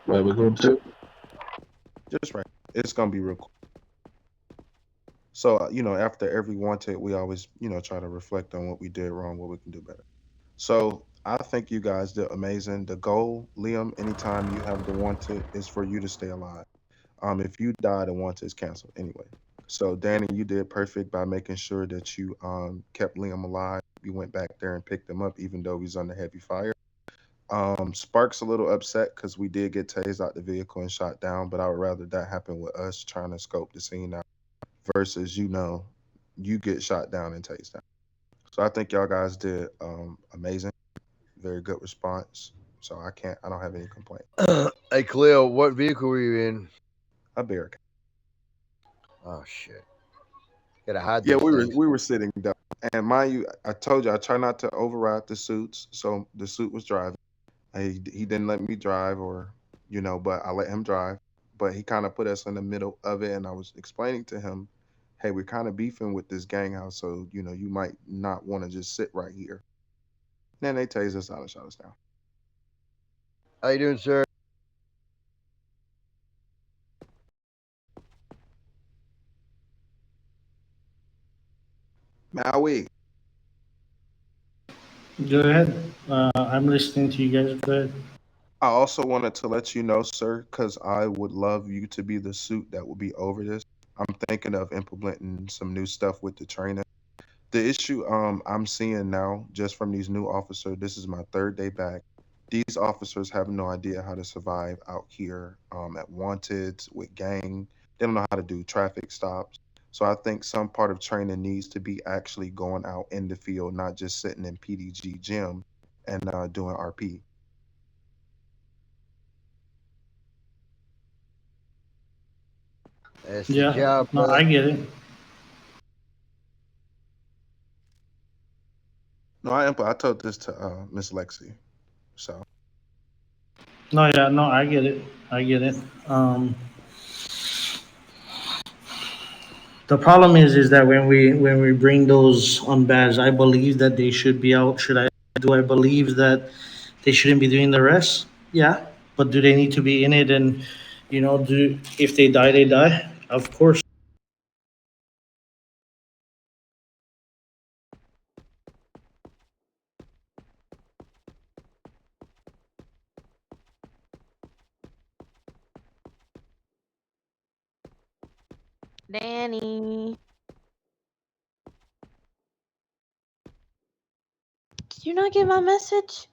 Where we going to? Just right. It's gonna be real cool. So after every wanted, we always try to reflect on what we did wrong, what we can do better. So I think you guys did amazing. The goal, Liam, anytime you have the wanted, is for you to stay alive. If you die, the wanted is canceled anyway. So Danny, you did perfect by making sure that you kept Liam alive. You went back there and picked him up, even though he's under heavy fire. Spark's a little upset because we did get tased out the vehicle and shot down, but I would rather that happen with us trying to scope the scene out versus you get shot down and tased down. So I think y'all guys did amazing, very good response. So I don't have any complaint. Hey, Cleo, what vehicle were you in? A bear. Oh shit! Gotta hide Yeah, those we were things. we were sitting down, and mind you, I told you I try not to override the suits. So the suit was driving. He didn't let me drive, or but I let him drive. But he kind of put us in the middle of it, and I was explaining to him, "Hey, we're kind of beefing with this gang house, so you might not want to just sit right here." Then they tased us out and shot us down. How you doing, sir? Maui. Go ahead. I'm listening to you guys. Go ahead. I also wanted to let you know, sir, because I would love you to be the suit that would be over this. I'm thinking of implementing some new stuff with the training. The issue I'm seeing now, just from these new officers, this is my third day back. These officers have no idea how to survive out here at wanted with gang. They don't know how to do traffic stops. So I think some part of training needs to be actually going out in the field, not just sitting in PDG gym and doing RP. That's the Yeah. job, No, I brother. get it. No, I told this to Miss Lexi. So No, yeah. No, I get it. I get it. The problem is that when we bring those unbadged, I believe that they should be out. Should I? Do I believe that they shouldn't be doing the rest? Yeah. But do they need to be in it? And do if they die, they die. Of course. Danny, did you not get my message?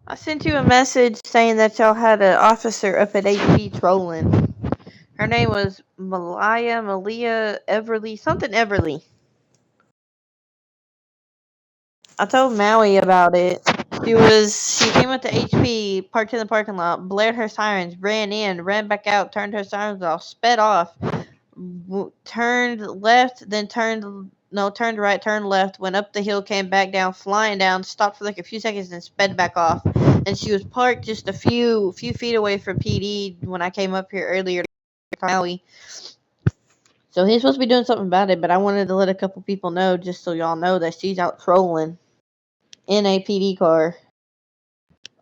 I sent you a message saying that y'all had an officer up at HP trolling. Her name was Malia Everly, something Everly. I told Maui about it. She came up to HP, parked in the parking lot, blared her sirens, ran in, ran back out, turned her sirens off, sped off, turned left, then turned right, turned left, went up the hill, came back down, flying down, stopped for like a few seconds, then sped back off. And she was parked just a few feet away from PD when I came up here earlier to Maui. So he's supposed to be doing something about it, but I wanted to let a couple people know just so y'all know that she's out trolling in a PD car.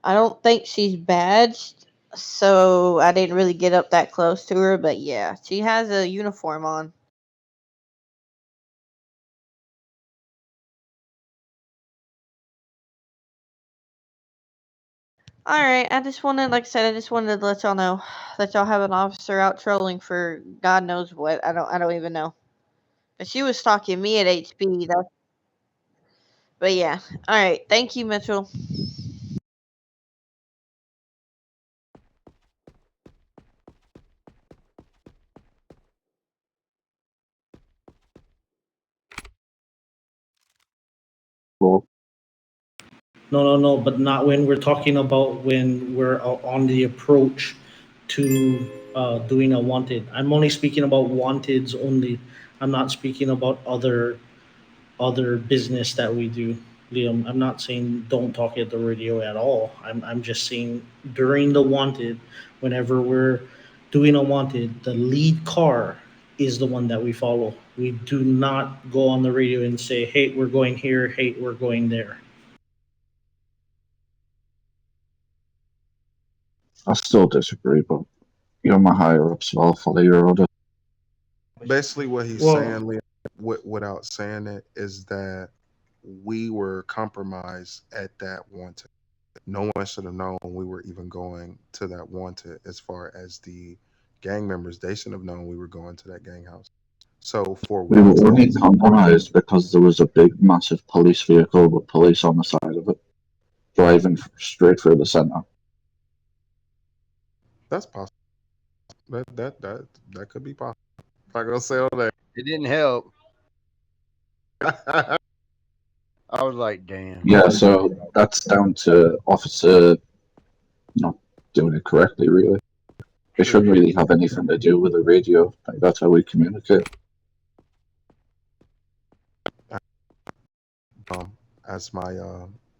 I don't think she's badged, so I didn't really get up that close to her, but yeah, she has a uniform on. Alright, I just wanted, like I said, I just wanted to let y'all know that y'all have an officer out trolling for God knows what. I don't even know. But she was stalking me at HB. But yeah. Alright, thank you, Mitchell. Well, No, no, no, but not when we're talking about when we're on the approach to doing a wanted. I'm only speaking about wanteds only. I'm not speaking about other business that we do, Liam. I'm not saying don't talk at the radio at all. I'm just saying during the wanted, whenever we're doing a wanted, the lead car is the one that we follow. We do not go on the radio and say, "Hey, we're going here. Hey, we're going there." I still disagree, but you're my higher ups, so I'll follow your order. Basically, what he's Well- saying, Liam, without saying it, is that we were compromised at that wanted. No one should have known we were even going to that wanted. As far as the gang members, they shouldn't have known we were going to that gang house. So for We were only wanted, compromised because there was a big, massive police vehicle with police on the side of it, driving straight through the center. that's possible. That could be possible. Not gonna say all that. It didn't help. I was like, damn. Yeah, so that's down to officer not doing it correctly, really. It shouldn't really have anything to do with the radio. Like, that's how we communicate. As my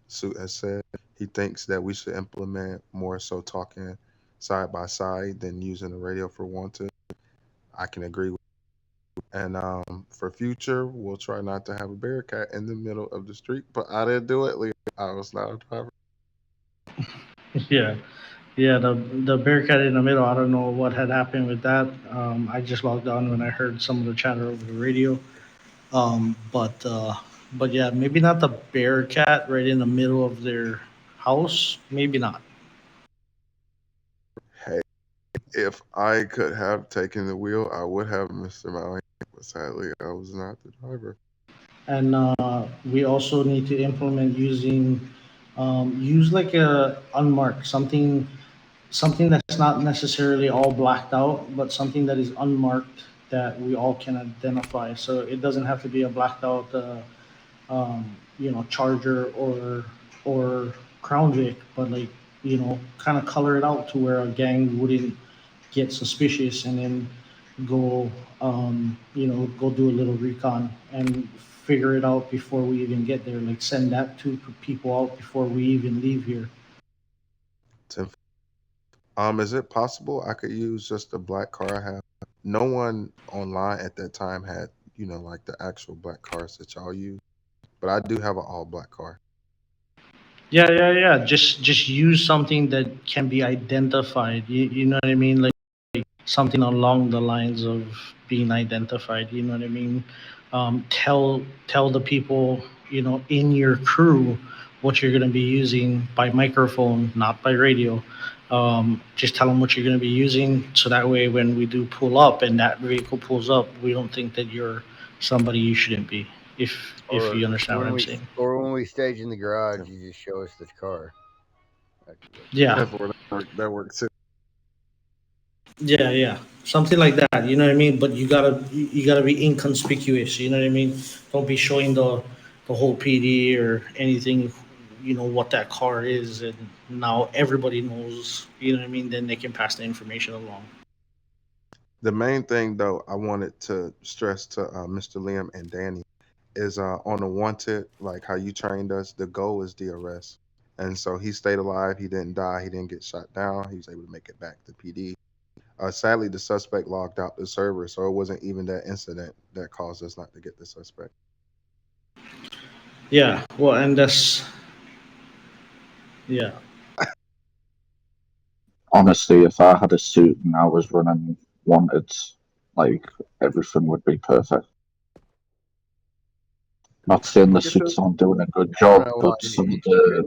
suit has said, he thinks that we should implement more so talking side by side than using the radio for wanted. I can agree with. And for future, we'll try not to have a Bearcat in the middle of the street. But I didn't do it, Leo. I was not a driver. Yeah, the Bearcat in the middle. I don't know what had happened with that. I just logged on when I heard some of the chatter over the radio. But yeah, maybe not the Bearcat right in the middle of their house. Maybe not. Hey, if I could have taken the wheel, I would have, Mr. Maui. But sadly, I was not the driver. And we also need to implement use like a unmarked something that's not necessarily all blacked out, but something that is unmarked that we all can identify. So it doesn't have to be a blacked out, Charger or Crown Vic, but like kind of color it out to where a gang wouldn't get suspicious and then go, go do a little recon and figure it out before we even get there. Like send that to people out before we even leave here. Is it possible I could use just the black car I have? No one online at that time had, like the actual black cars that y'all use, but I do have an all black car. Yeah. Just use something that can be identified. You know what I mean? Like something along the lines of being identified. You know what I mean? Tell the people in your crew what you're going to be using by microphone, not by radio. Just tell them what you're going to be using, so that way when we do pull up and that vehicle pulls up, we don't think that you're somebody you shouldn't be. If you understand what I'm saying. Or when we stage in the garage, you just show us the car. Yeah. That works too. Yeah, something like that. You know what I mean? But you gotta be inconspicuous. You know what I mean? Don't be showing the whole PD or anything. You know what that car is, and now everybody knows. You know what I mean? Then they can pass the information along. The main thing, though, I wanted to stress to Mr. Liam and Danny is on the wanted, like how you trained us, the goal is the arrest. And so he stayed alive. He didn't die. He didn't get shot down. He was able to make it back to PD. Sadly, the suspect logged out the server, so it wasn't even that incident that caused us not to get the suspect. Yeah. Well, and yeah. Honestly, if I had a suit and I was running wanted, like, everything would be perfect. Not saying the suits aren't doing a good job, but some of the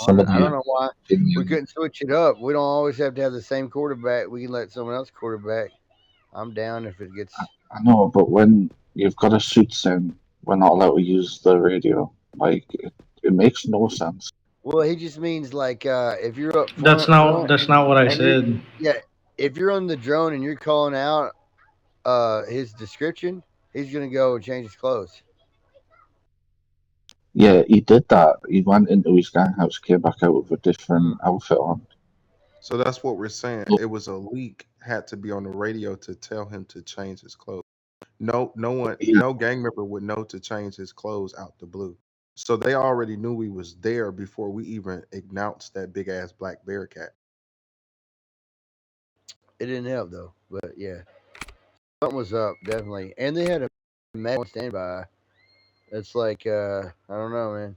I don't know why we couldn't switch it up. We don't always have to have the same quarterback. We can let someone else quarterback. I'm down if it gets. I know, but when you've got a suit saying we're not allowed to use the radio, like it makes no sense. Well, he just means like if you're up front, That's not what I and said. yeah, if you're on the drone and you're calling out his description, he's gonna go change his clothes. Yeah, he did that. He went into his gang house, came back out with a different outfit on. So that's what we're saying. It was a leak, had to be on the radio to tell him to change his clothes. No one, no gang member would know to change his clothes out the blue. So they already knew we was there before we even announced that big ass black Bearcat. It didn't help though, but yeah, something was up definitely, and they had a man on standby. It's like I don't know, man.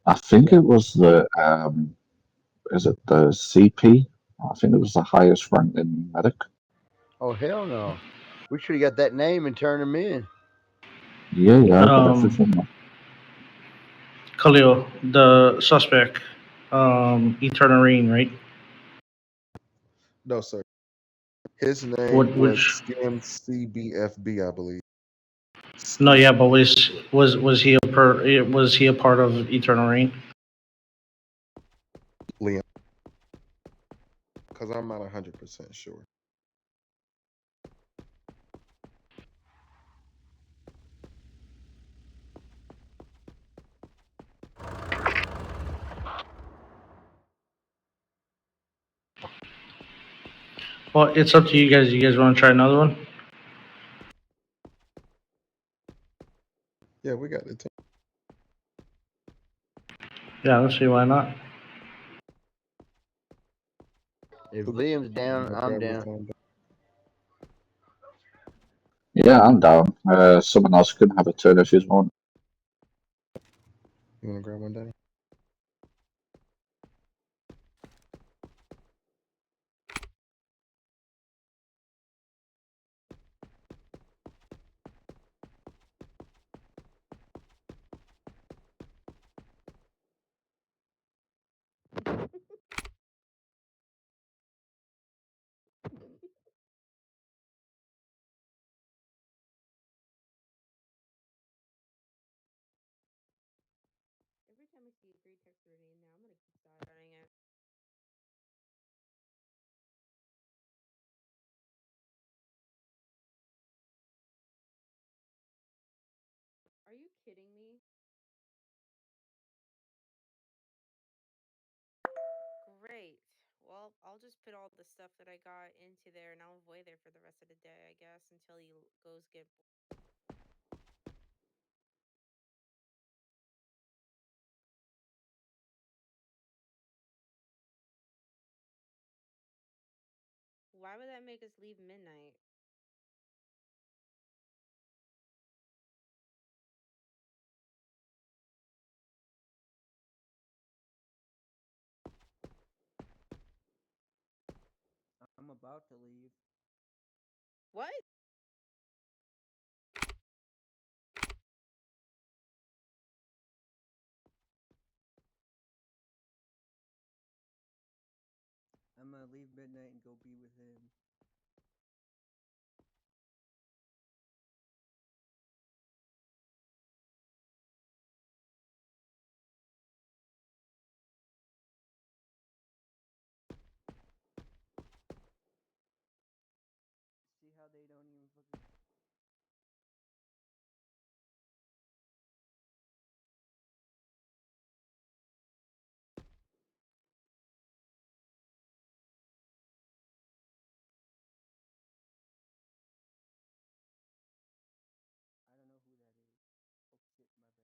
I think it was is it the CP? I think it was the highest ranking medic. Oh hell no! We should have got that name and turned him in. Yeah, I got Um, everything. Khalil, the suspect, Eternarine, right? No, sir. His name What? was Which? Skim CBFB, I believe. No, Skim, yeah, but was he was he a part of Eternarine? Liam, because I'm not 100% sure. Well, it's up to you guys. You guys want to try another one? Yeah, we got the team. Yeah, let's see. Why not? If Who Liam's down, got I'm grab the down. phone? Yeah, I'm down. Someone else can have a turn if you want. You want to grab one, Danny? Every time I see a three text already in there, I'm gonna keep starting it. Are you kidding me? Great. Well, I'll just put all the stuff that I got into there and I'll avoid there for the rest of the day, I guess, until he goes get. Why would that make us leave midnight? I'm about to leave. What? I'm gonna leave midnight and go be with him. See how they don't even fucking I don't know who that is. Oh shit, my bad.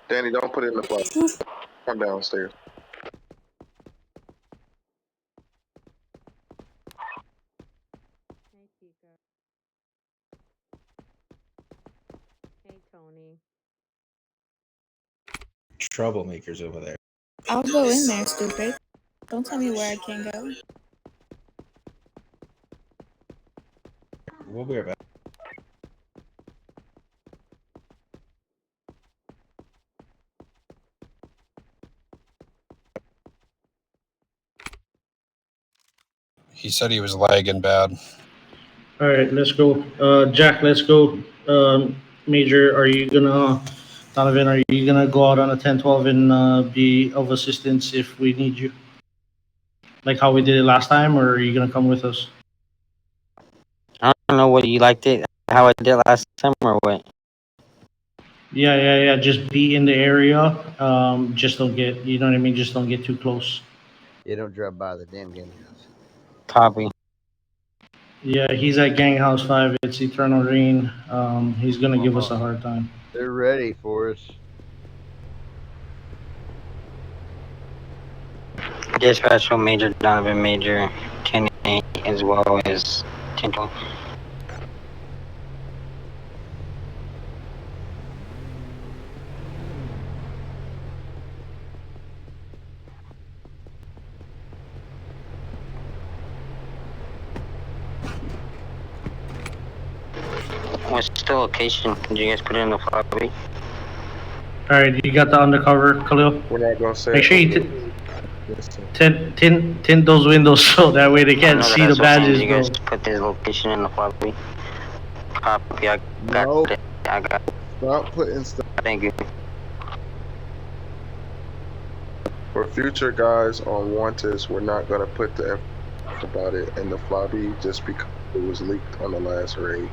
Danny, don't put it in the flag. Come downstairs. Hey, Chica. Hey, Tony. Troublemakers over there. I'll go in there, stupid. Don't tell me where I can't go. We'll be right back. He said he was lagging bad. All right, let's go. Jack, let's go. Major, are you gonna, Donovan, are you gonna go out on a 10-12 and be of assistance if we need you? Like how we did it last time, or are you gonna come with us? I don't know what you liked it, how I did last time or what. Yeah. Just be in the area. Just don't get, you know what I mean? Just don't get too close. You don't drive by the damn gang house. Copy. Yeah, he's at Gang House 5. It's Eternal Rain. He's gonna give us a hard time. They're ready for us. Dispatch from Major Donovan, Major Kenny, as well as Tinto. What's the location? Did you guys put it in the lobby? All right, you got the undercover, Khalil. We're not gonna say. Make sure you tint those windows so that way they can't see the badges. You guys put this location in the lobby. Copy. I got Nope. it. I got it. Stop putting stuff. Thank you. For future guys on Wanted, we're not gonna put the F about it in the lobby just because it was leaked on the last raid.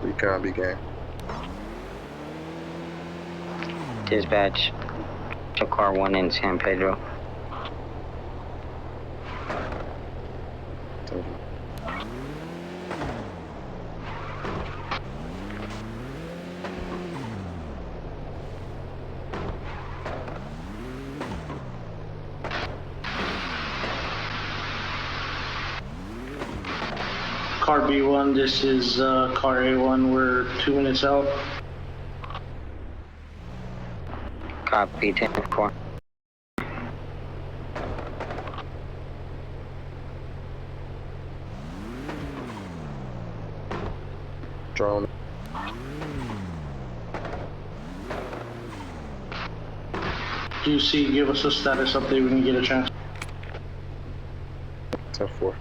We can't be game. Dispatch. Check car 1 in San Pedro. Car B1, this is car A1. We're 2 minutes out. Copy 10-4. Drone. QC, give us a status update when you get a chance. 10-4.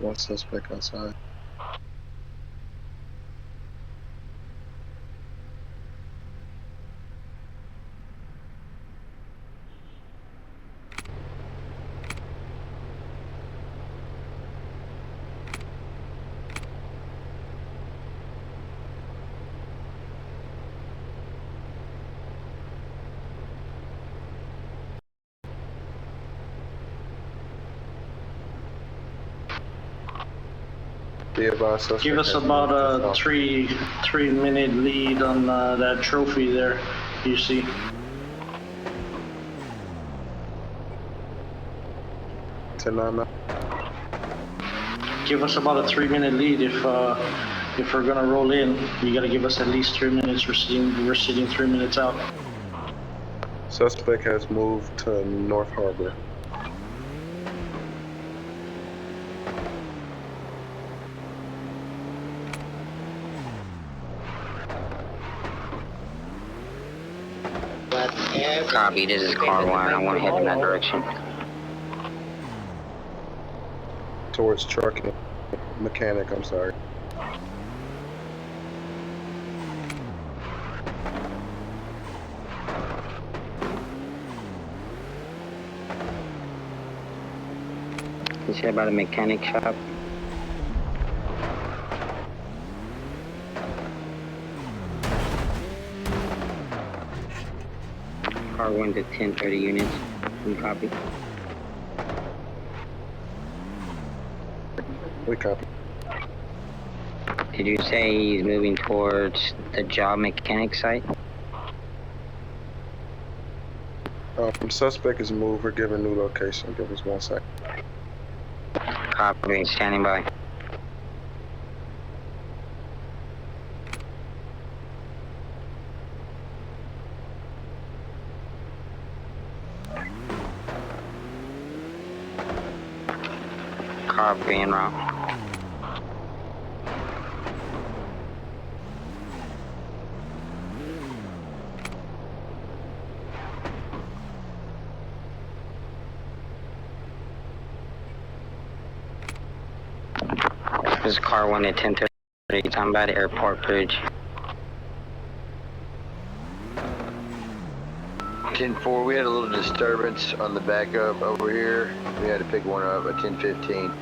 One suspect outside. Be advised, suspect Give us has about moved to a south. 3 minute lead on that trophy there. You see. Give us about a 3 minute lead if we're gonna roll in. You gotta give us at least 3 minutes. We're sitting 3 minutes out. Suspect has moved to North Harbor. Copy, this is car 1. I want to head in that direction. Towards truck mechanic, I'm sorry. You said about a mechanic shop? Car 1 to 1030 units. We copy. We copy. Did you say he's moving towards the job mechanic site? Suspect is moved. We're giving new location. Give us 1 second. Copy, standing by. Copy en route. This is car 1 at 1030, talking about Airport Bridge. 10-4, we had a little disturbance on the backup over here. We had to pick one up at 10-15.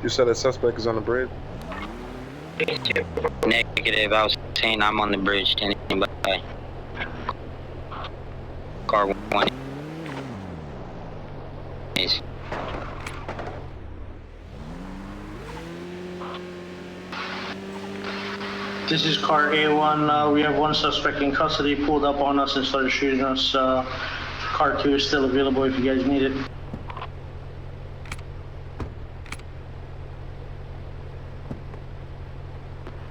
You said that suspect is on the bridge? Negative, I was saying I'm on the bridge, standing by. Car 1 is. This is car A1. We have one suspect in custody, pulled up on us and started shooting us. Car 2 is still available if you guys need it.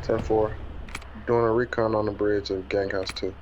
Ten-4. Doing a recon on the bridge of Ganghouse 2.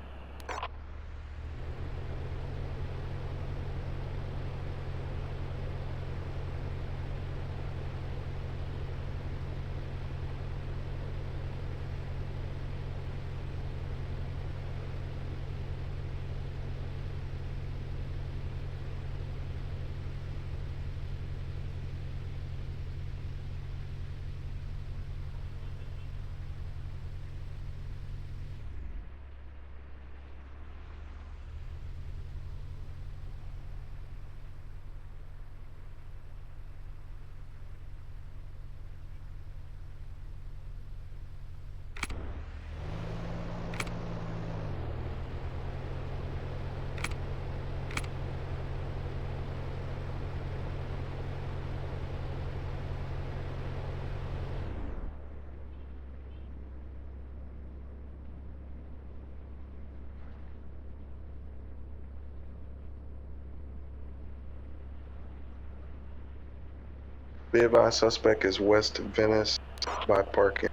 Be advised, suspect is West Venice by parking.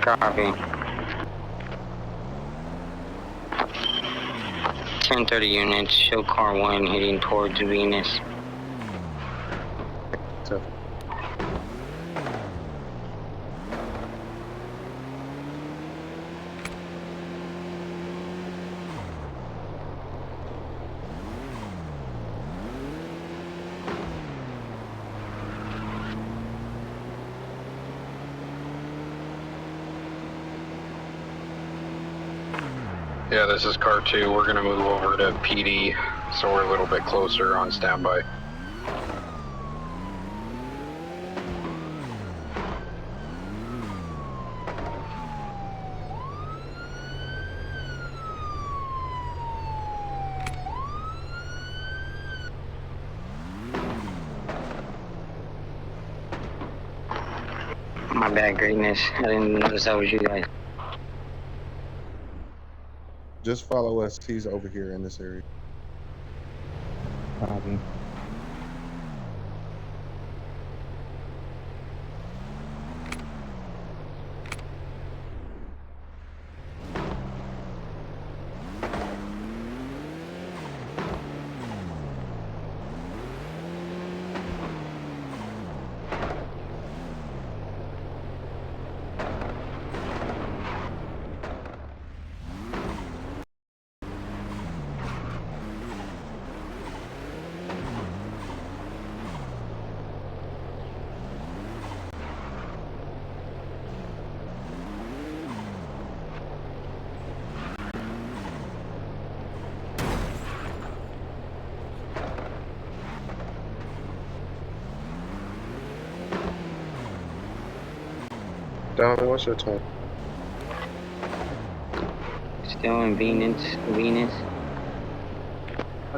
Copy. 1030 units, show car 1 heading towards Venus. So, Yeah, this is car 2. We're gonna move over to PD, so we're a little bit closer on standby. My bad, Greatness. I didn't notice that was you guys. just follow us. He's over here in this area. Copy. Donovan, what's your time? Still in Venus.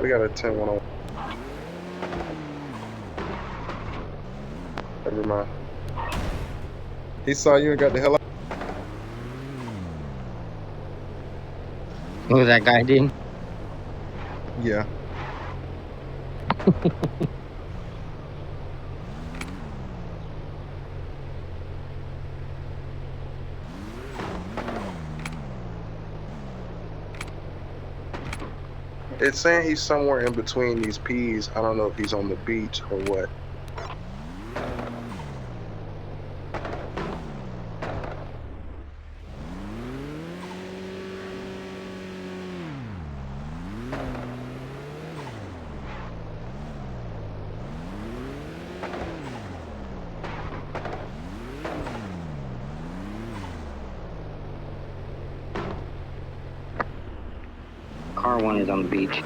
We got a 10-1 on. Never mind. He saw you and got the hell out. Who that guy did? Yeah. It's saying he's somewhere in between these P's. I don't know if he's on the beach or what. Car 1 is on the beach.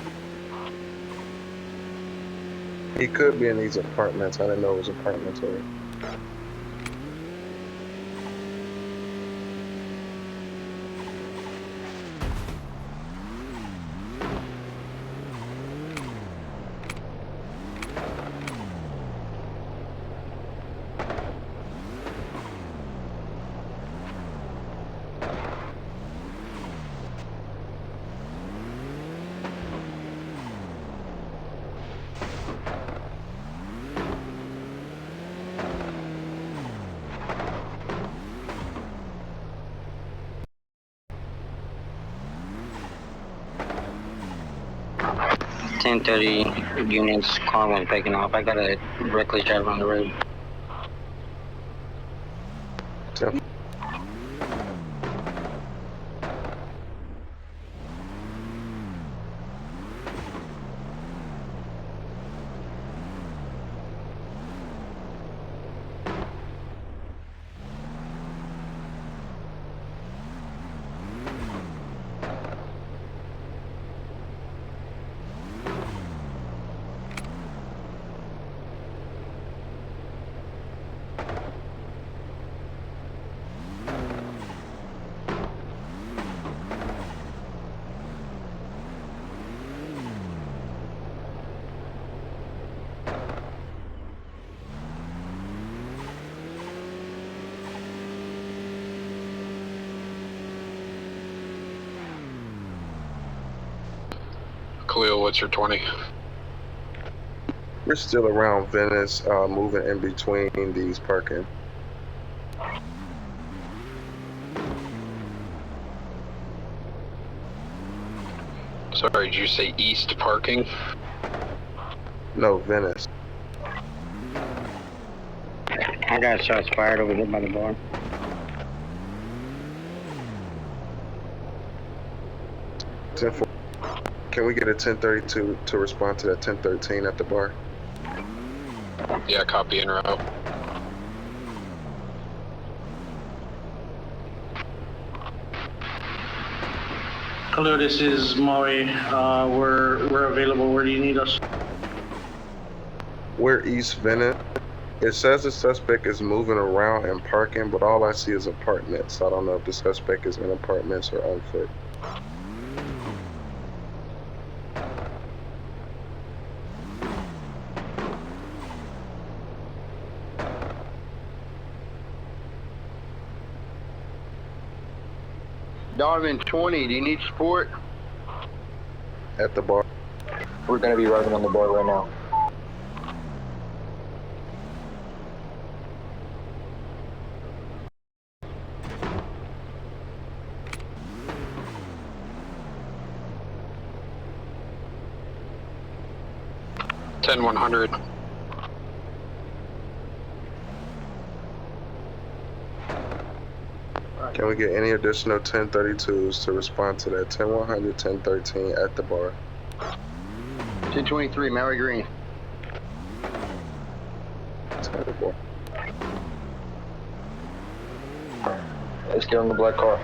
He could be in these apartments. I didn't know it was apartments over. Ten 30 units, car 1 taking off. I got a reckless driver on the road. So, Khalil, what's your 20? we're still around Venice, moving in between these parking. Sorry, did you say east parking? No, Venice. I got shots fired over there by the bar. Can we get a 1032 to respond to that 1013 at the bar? Yeah, copy en route. Hello, this is Maui. We're available. Where do you need us? We're East Venice. It says the suspect is moving around and parking, but all I see is apartments. So I don't know if the suspect is in apartments or on foot. Donovan 20, do you need support? At the bar. We're gonna be arriving on the bar right now. Ten 100. Can we get any additional 1032s to respond to that 10100, 1013 at the bar? 1023, Maui Green. Terrible. Let's get on the black car.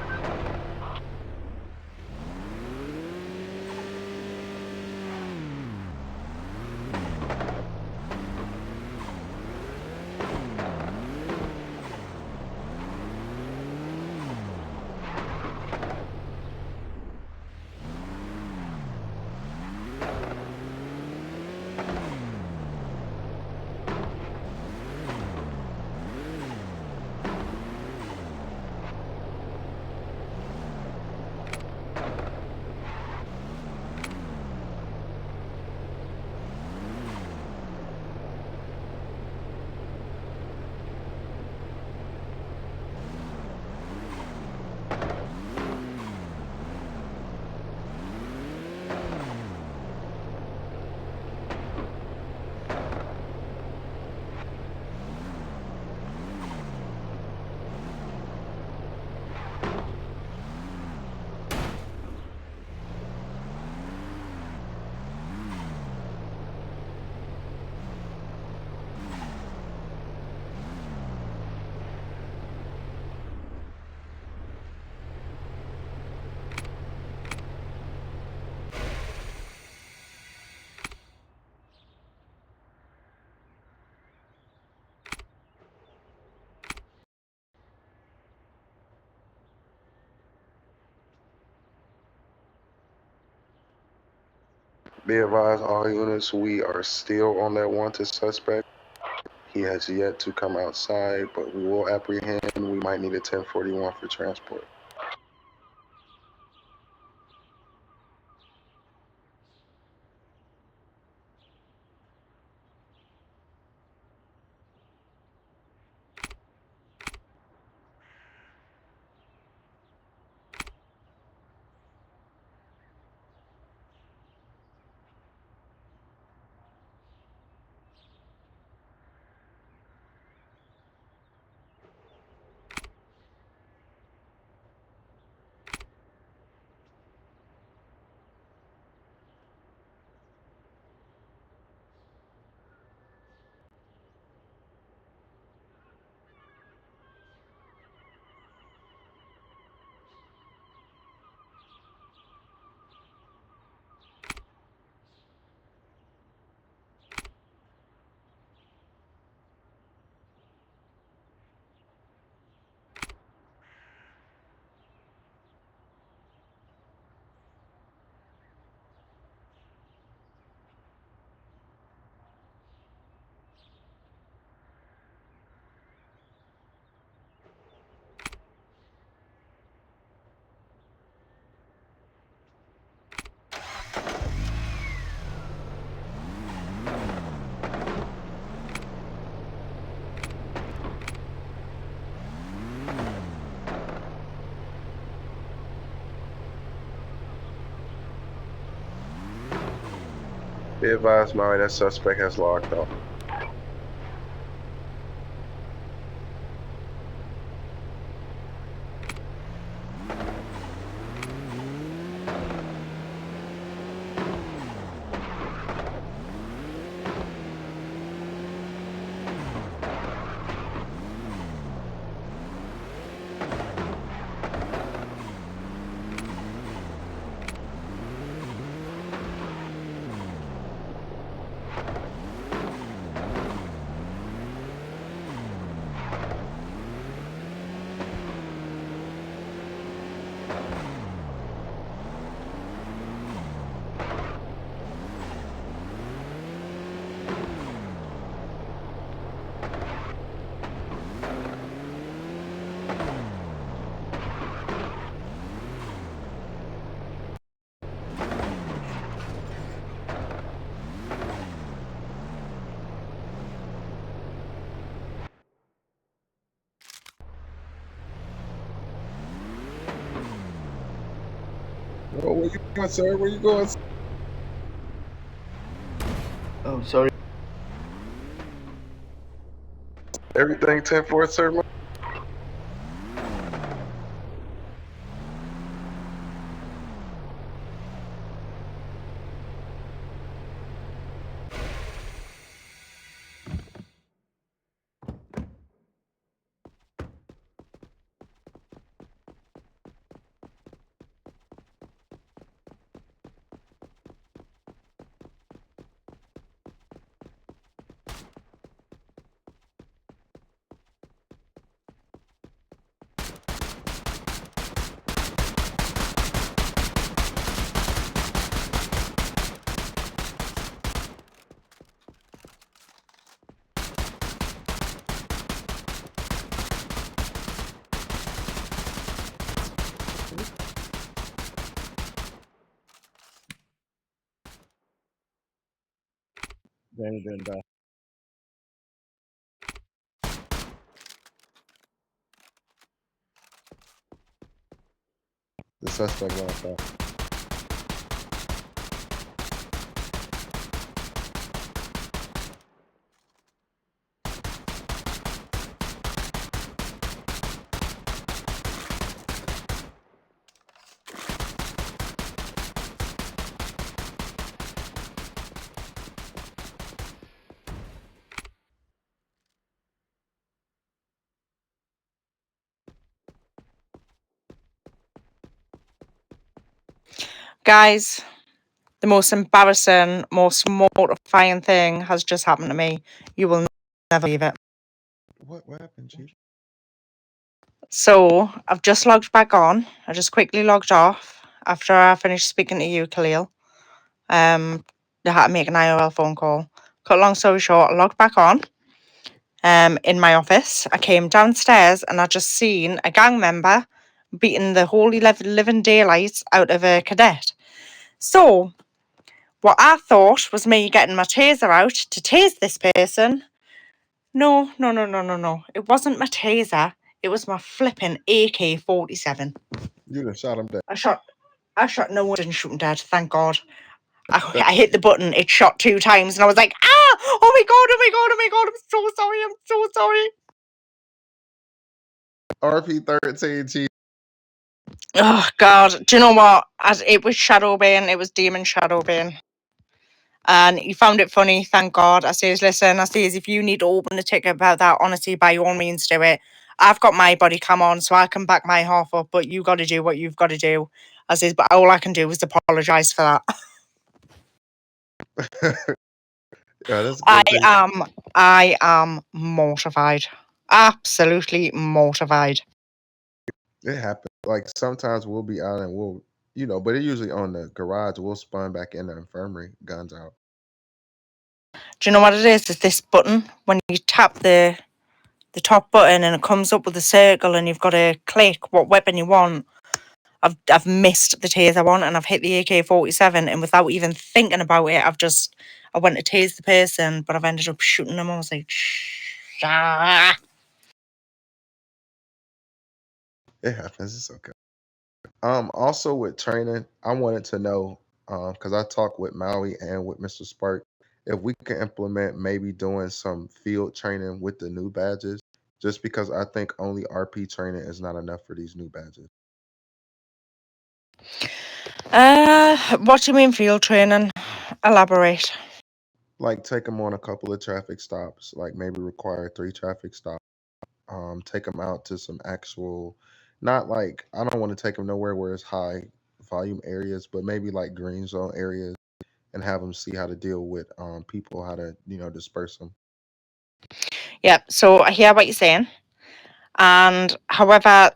Be advised, all units, we are still on that wanted suspect. He has yet to come outside, but we will apprehend. We might need a 1041 for transport. Be advised, Maui, that suspect has logged off. Oh, where you going, sir? Where you going? Oh, sorry. Everything 10-4, sir? Danny didn't die. The suspect logged off. Guys, the most embarrassing, most mortifying thing has just happened to me. You will never believe it. What happened, Chief? So, I've just logged back on. I just quickly logged off after I finished speaking to you, Khalil. I had to make an IRL phone call. Cut long story short, I logged back on in my office. I came downstairs and I just seen a gang member beating the holy living daylights out of a cadet. So, what I thought was me getting my taser out to tase this person. No. It wasn't my taser. It was my flipping AK-47. You done shot him dead. I shot no one, didn't shoot him dead, thank God. I hit the button, it shot 2 times, and I was like, ah! Oh my God, I'm so sorry. RP-13, Chief. Oh God, do you know what? It was Shadowbane, it was Demon Shadowbane. And he found it funny, thank God. I says, listen, if you need to open a ticket about that, honestly, by all means do it. I've got my body cam on, so I can back my half up, but you got to do what you've got to do. I says, but all I can do is apologise for that. Yeah, that's good. I am mortified. Absolutely mortified. It happens. Like sometimes we'll be out and we'll, but it usually on the garage. We'll spawn back in the infirmary, guns out. Do you know what it is? It's this button. When you tap the top button and it comes up with a circle and you've got to click what weapon you want. I've missed the taser one and I've hit the AK-47 and without even thinking about it, I went to tase the person, but I've ended up shooting them. I was like, ah. It happens. It's okay. Also with training, I wanted to know, because I talked with Maui and with Mr. Spark. If we can implement maybe doing some field training with the new badges, just because I think only RP training is not enough for these new badges. What do you mean field training? Elaborate. Like take them on a couple of traffic stops, like maybe require 3 traffic stops. Take them out to some actual, not like, I don't want to take them nowhere where it's high volume areas, but maybe like green zone areas, and have them see how to deal with people, how to disperse them. Yeah, so I hear what you're saying. And however,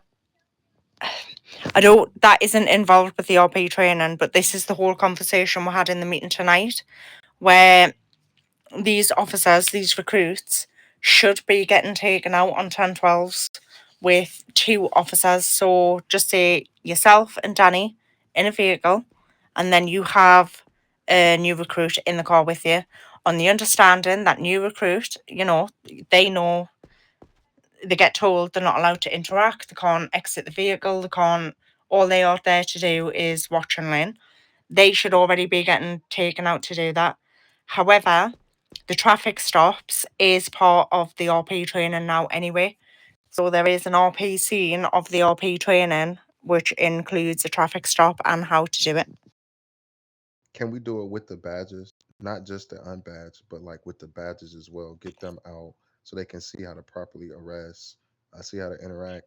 I don't, that isn't involved with the RP training, but this is the whole conversation we had in the meeting tonight, where these officers, these recruits, should be getting taken out on 10-12s with 2 officers. So just say yourself and Danny in a vehicle, and then you have a new recruit in the car with you, on the understanding that new recruit, they know, they get told they're not allowed to interact, they can't exit the vehicle, they can't, all they are there to do is watch and learn. They should already be getting taken out to do that. However, the traffic stops is part of the RP training now anyway. So there is an RP scene of the RP training, which includes a traffic stop and how to do it. Can we do it with the badges, not just the unbadged, but like with the badges as well? Get them out so they can see how to properly arrest, see how to interact.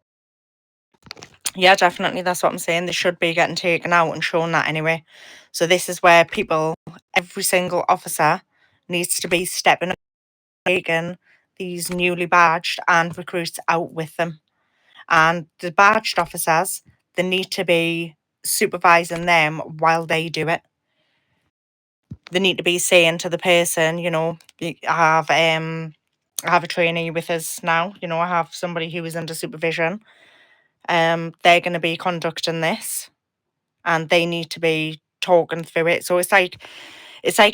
Yeah, definitely. That's what I'm saying. They should be getting taken out and shown that anyway. So this is where people, every single officer needs to be stepping up, taking these newly badged and recruits out with them. And the badged officers, they need to be supervising them while they do it. They need to be saying to the person, I have a trainee with us now, I have somebody who is under supervision. They're going to be conducting this, and they need to be talking through it. So it's like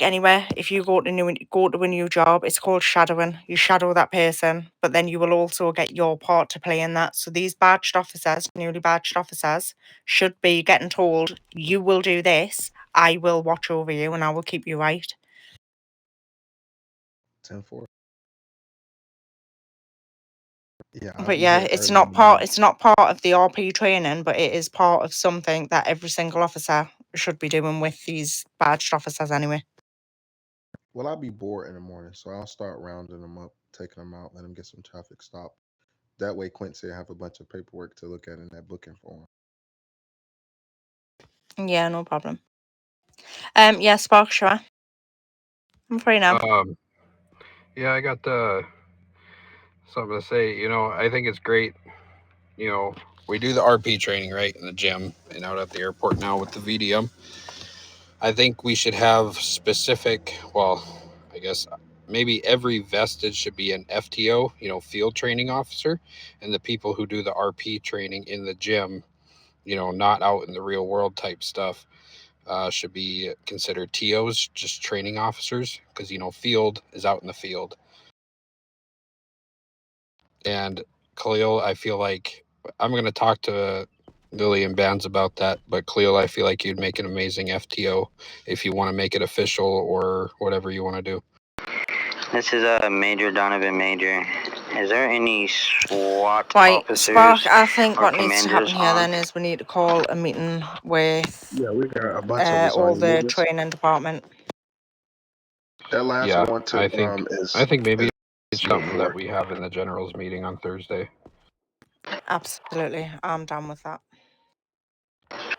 anywhere. If you go to a new job, it's called shadowing. You shadow that person, but then you will also get your part to play in that. So these badged officers, newly badged officers, should be getting told, you will do this, I will watch over you, and I will keep you right. 10-4. Yeah, I'll But be yeah, here it's early not in the part morning. it's not part of the RP training, but it is part of something that every single officer should be doing with these badged officers anyway. Well, I'll be bored in the morning, so I'll start rounding them up, taking them out, let them get some traffic stop. That way, Quincy will have a bunch of paperwork to look at in that booking form. Yeah, no problem. Yeah, Spark, sure. I'm free now. Yeah, I got something to say. I think it's great. We do the RP training, right, in the gym and out at the airport now with the VDM. I think we should have specific, I guess maybe every vestige should be an FTO, field training officer, and the people who do the RP training in the gym, not out in the real world type stuff, should be considered TOs, just training officers, because, field is out in the field. And Khalil, I feel like I'm going to talk to Lily and Bands about that, but Khalil, I feel like you'd make an amazing FTO if you want to make it official or whatever you want to do. This is Major Donovan Major. Is there any SWAT Right, officers Spark, I think or what needs to happen commanders here on? then is we need to call a meeting with Yeah, we got a bunch of us all on. the training department. That last Yeah, one I think maybe it's something before. that we have in the generals meeting on Thursday. Absolutely, I'm done with that.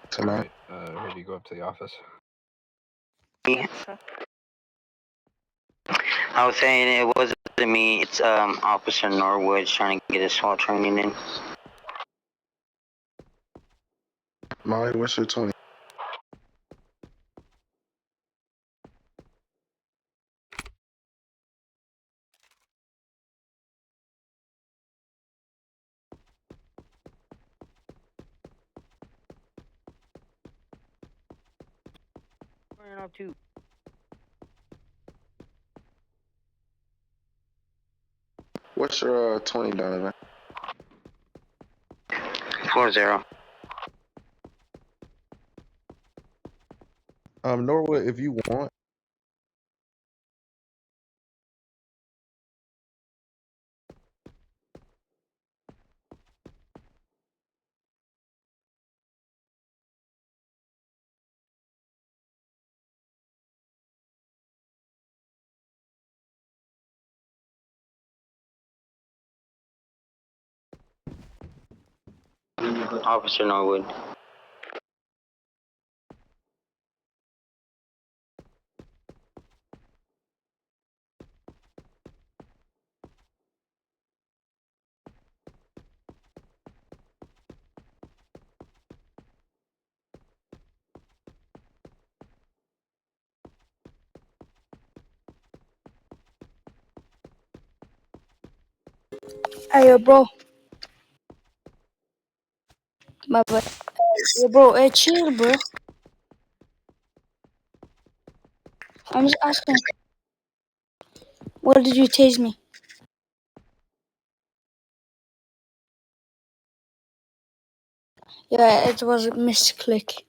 Tonight. Maybe go up to the office. Yeah, sure. I was saying it wasn't me. It's Officer Norwood trying to get his SWAT training in. Molly, what's your 20? What's your 20, Donovan? 4-0. Norwood, if you want, Officer Norwood. Hey, yo, bro. My bad. Yo, bro, chill, bro. I'm just asking, what did you tase me? Yeah, it was a misclick.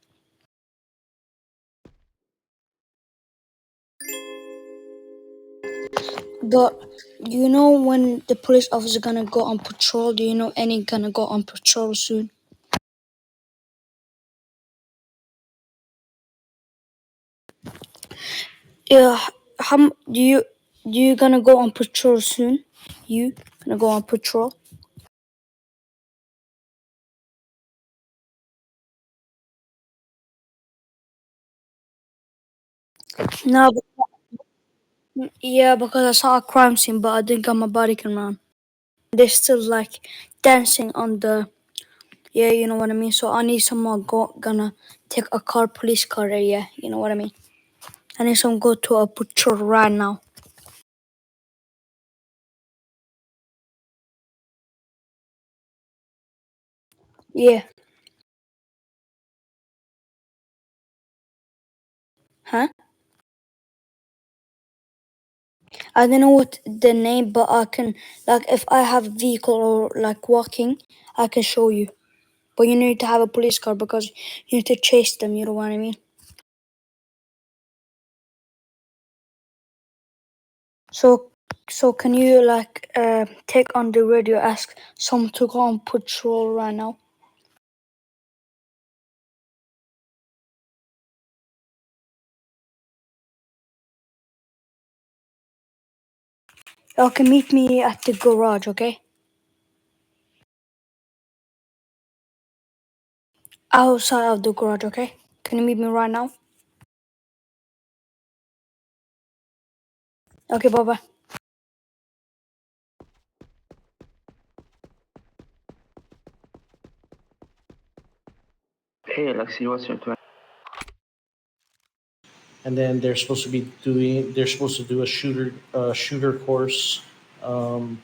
But you know when the police officer gonna go on patrol? Do you know any gonna go on patrol soon? Yeah, do you gonna go on patrol soon? You gonna go on patrol? No, yeah, because I saw a crime scene, but I didn't got my body cam on. They're still like dancing on the, yeah, you know what I mean. So I need someone gonna take a car, police car there. Yeah, you know what I mean. I need someone go to a patrol right now. Yeah, huh? I don't know what the name, but I can, like, if I have a vehicle or like walking, I can show you. But you need to have a police car because you need to chase them. You know what I mean? So, can you like take on the radio, ask someone to go on patrol right now? Y'all can meet me at the garage, okay? Outside of the garage, okay? Can you meet me right now? Okay, bye bye. Hey, Alexi, what's your plan? And then they're supposed to do a shooter course, and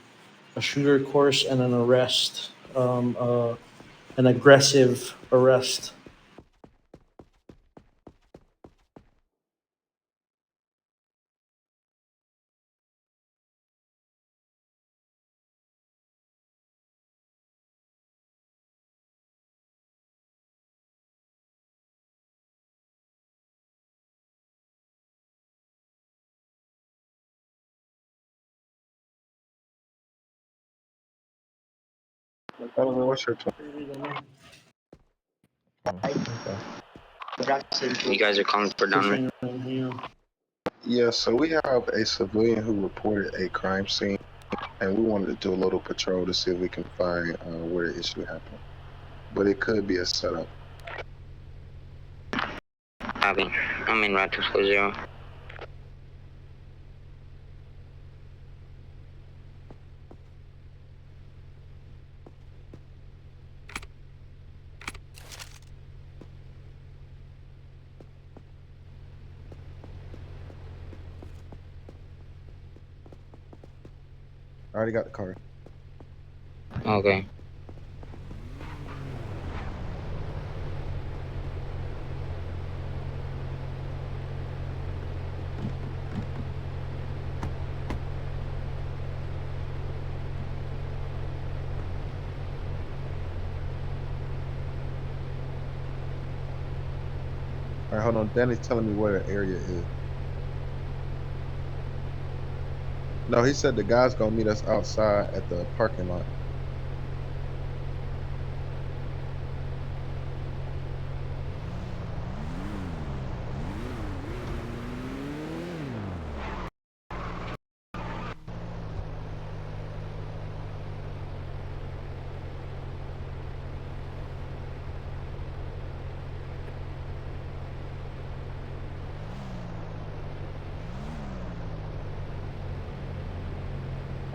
an arrest, an aggressive arrest. what's your plan? You guys are calling for Donner? Yeah, so we have a civilian who reported a crime scene, and we wanted to do a little patrol to see if we can find where the issue happened. But it could be a setup. Copy. I'm in Route 240. I already got the car. Okay. All right, hold on. Danny's telling me where the area is. No, he said the guy's gonna meet us outside at the parking lot.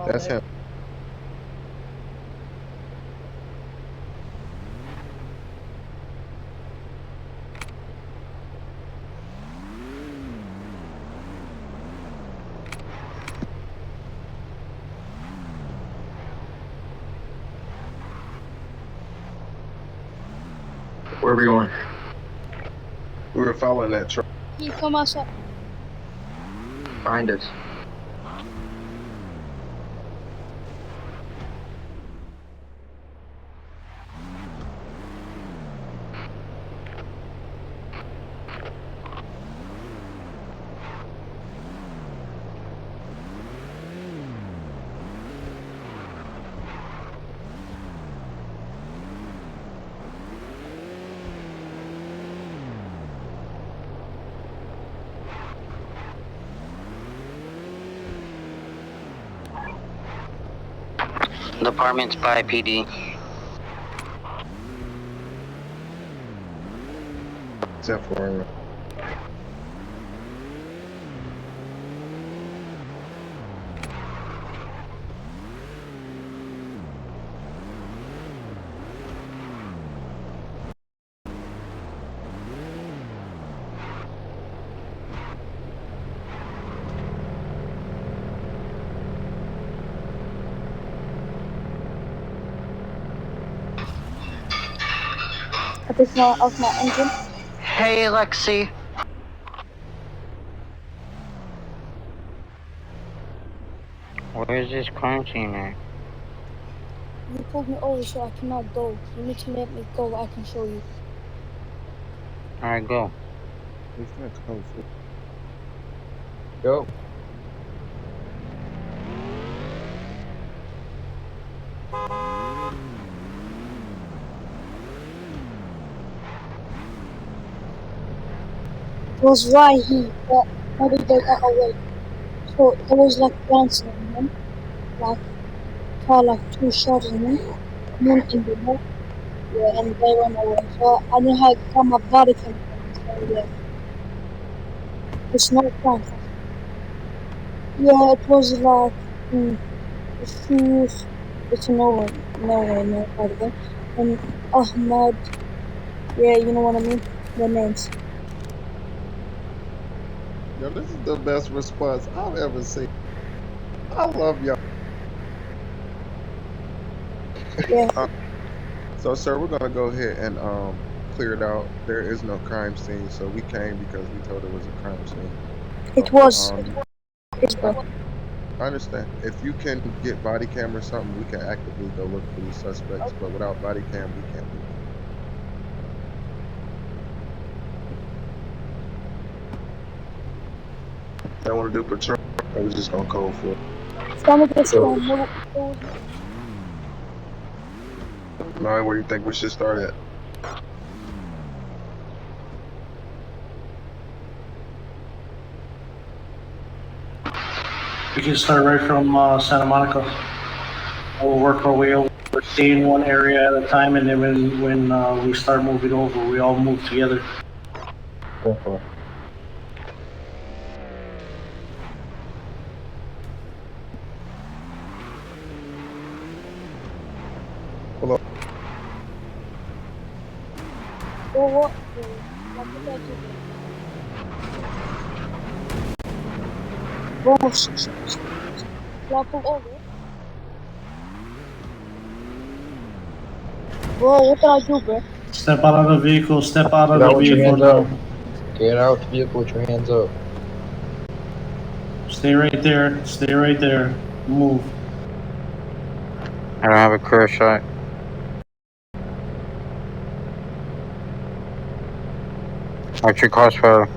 That's him. Where are we going? We were following that truck. He come outside. Find us. Departments by PD. Except for I took my off my engine. Hey, Lexi. Where's this crime scene at? You pulled me over, so I cannot go. You need to let me go. I can show you. Alright, go. he's gonna come for. Go. It was right here, but maybe they got away. So it was like dancing, man. Like, fire like 2 shots in him. One in the back. Yeah, and they went away. So I didn't have got my body cam. So yeah. It's no crime. Yeah, it was like shoes. It's nowhere, nobody there. And Ahmad. Yeah, you know what I mean? The names. Yo, this is the best response I've ever seen. I love y'all. Yeah. So, sir, we're gonna go ahead and clear it out. There is no crime scene, so we came because we told it was a crime scene. It was. I understand. If you can get body cam or something, we can actively go look for these suspects. But without body cam, we can't do that. I want to do patrol. I was just gonna call for it. Now, where do you think we should start at? We can start right from Santa Monica. We'll work our way over, stay in one area at a time, and then when we start moving over, we all move together. Go for it. Hello. What did I do? Bro, shall I pull over? Bro, what did I do, bro? Step out of the vehicle, step out of Get out the with your vehicle hands up. now. Get out the vehicle with your hands up. Stay right there, stay right there. Move. I don't have a clear shot. What's your cause for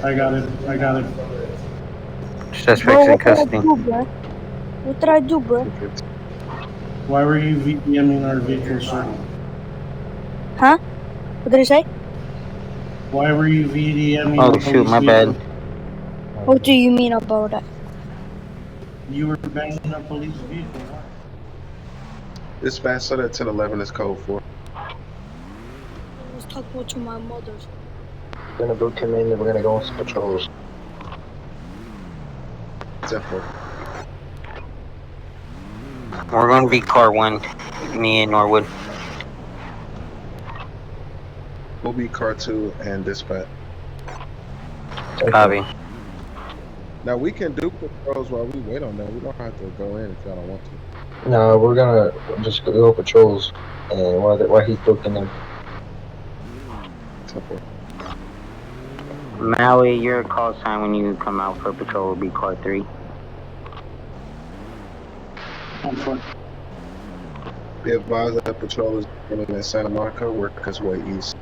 I got it. suspects Bro, in what did I custody? do, bro? What did I do, bro? Why were you VDMing our vehicle, sir? Huh? What did I say? Why were you VDMing Oh the shoot, police my vehicle? bad. What do you mean about that? You were banging a police vehicle. Why? Dispatch, so that 1011 is code 4. I was talking to my mother. We're gonna go come in and we're gonna go on some patrols. 10-4. We're gonna be car 1, me and Norwood. We'll be car 2 and dispatch. Copy. Now we can do patrols while we wait on that. We don't have to go in if y'all don't want to. No, we're gonna just go patrols, and while he's booking them. 10-4. Maui, your call sign when you come out for patrol will be car 3. Be advised that patrol is in Santa Monica, work his way east.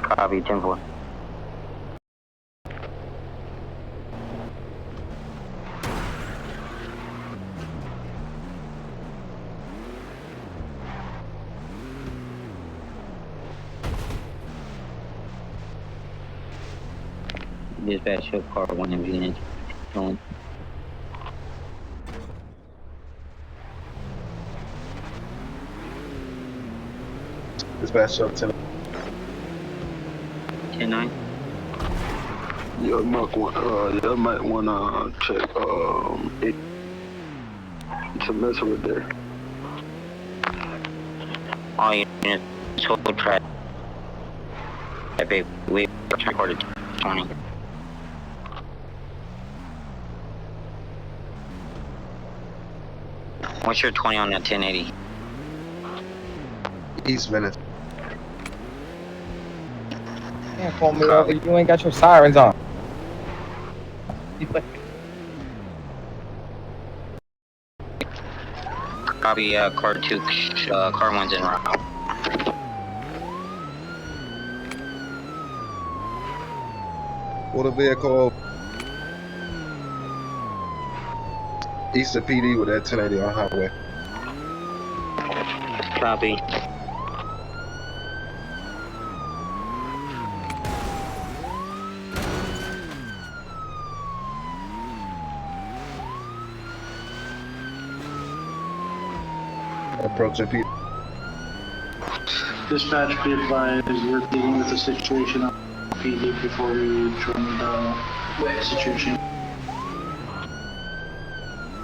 Copy, 10-4. Dispatch show car 1 and unit. Dispatch show 10. 10-9. Y'all might wanna check it to mess with there. All units, total track. We recorded 20. What's your 20 on that 1080? East Venice. Can't pull me over. You ain't got your sirens on. Copy, car 2, car 1's en route. Pull the vehicle over. East of PD with that 1080 on highway. Copy. Approaching PD. Dispatch, be advised, we're dealing with the situation on PD before we join the situation.